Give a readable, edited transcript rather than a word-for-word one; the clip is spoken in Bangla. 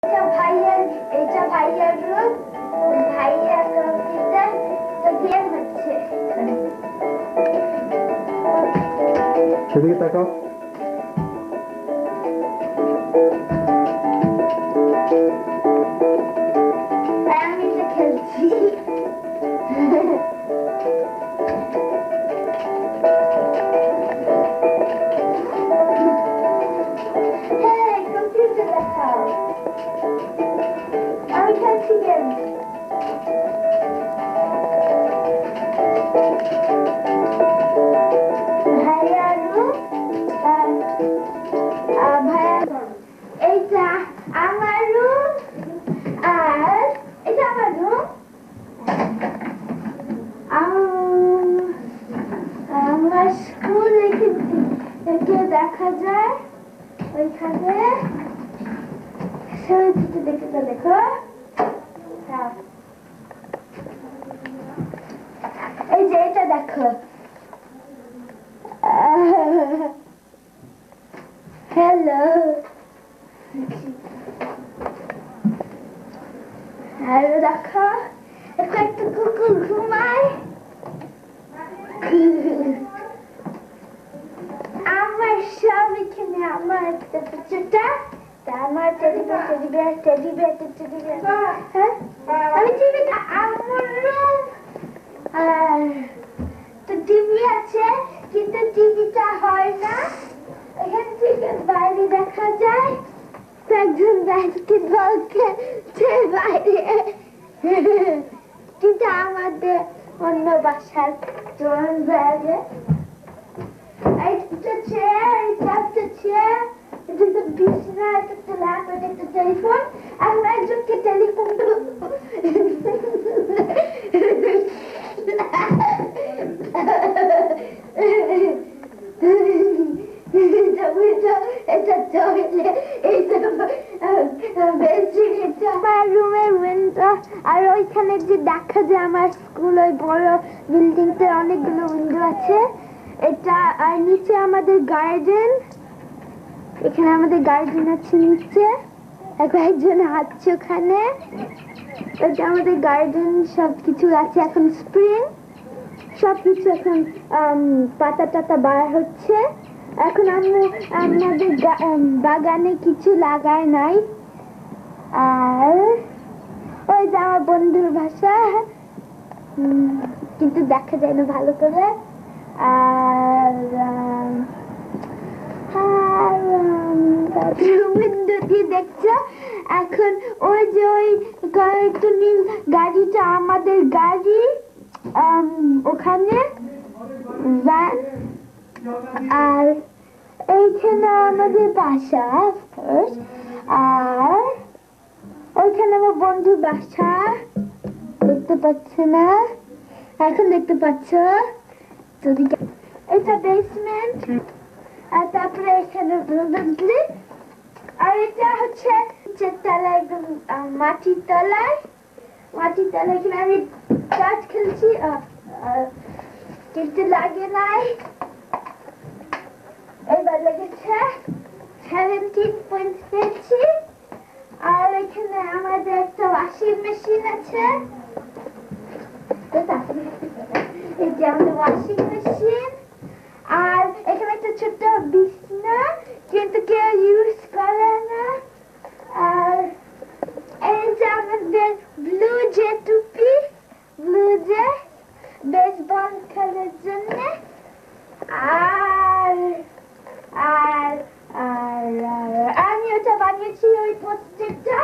এটা ভাইয়ার রুম, ভাইয়া কম্পিউটার তো গেম হচ্ছে। সেদিকে তাকাও। আমি তো খেলছি। হ্যাঁ, কম্পিউটার দেখাও। আমি খেলছি গেম। ভাইয়া রুম, ভাইয়া এইটা আমার রুম, আর এটা আমার রুম। আমার স্কুল এখানে দেখা যায়, ওইখানে ছবিটা দেখে তো দেখো। এই যে এটা দেখো। হ্যালো, হ্যালো দেখো, একটা কুকুর ঘুমায়। আমার সব এখানে আমার একটা কিছুটা, আমার টেডি বিয়ার। আমি টিভিটা আমার রুম, আর তো টিভি আছে কিন্তু টিভিটা হয় না। এখান থেকে বাইরে দেখা যায় একজন বাস্কেটবল খেলছে বাইরে, কিন্তু আমাদের অন্য বাসার জন বাইরে। একটা চেয়ার, একটা চেয়ার, এটা তো বিছানা, এটা তো ল্যাপ, এটা তো টেলিফোন। আমরা একজনকে টেলিফোন আর ওইখানে যে দেখা যায় আমার স্কুল, ওই বড় বিল্ডিংতে অনেকগুলো উইন্ডো আছে। এটা আর নিচে আমাদের গার্ডেন, এখানে আমাদের গার্ডেন আছে নিচে, একজন হাঁটছে ওখানে। এটা আমাদের গার্ডেন, সবকিছু আছে এখন স্প্রিং, সবকিছু এখন পাতা টাতা বার হচ্ছে। এখন আমাদের বাগানে কিছু লাগায় নাই। আর ওই যে আমার বন্ধুর বাসা, কিন্তু দেখা যায় না ভালো করে। আর উইন্ডো দিয়ে দেখছো এখন ওই যে ওই নীল গাড়িটা আমাদের গাড়ি, ওখানে ভ্যান। আর এইখানে আমাদের বাসা, আর ওইখানে আমার বন্ধুর বাসা, দেখতে পাচ্ছ না? এখন দেখতে পাচ্ছ? এটা বেসমেন্ট, আর তারপরে এখানে বুঝলি, আর এটা হচ্ছে তলায়, মাটির তলায়, এখানে আমি কাজ খেলছি, কিন্তু লাগে নাই, এবার লেগেছে 17 পয়েন্ট পেয়েছি। আর এখানে আমাদের একটা ওয়াশিং মেশিন আছে, এই যে আমাদের ওয়াশিং মেশিন। আর এখানে একটা ছোট্ট বিছনা, কিন্তু কেউ ইউজ করে না। আর এই যে আমাদের ব্লু জে টুপি, ব্লু জে বেসবল খেলার জন্য। আর আর আর আমি ওটা বানিয়েছি, ওই পোস্টারটা,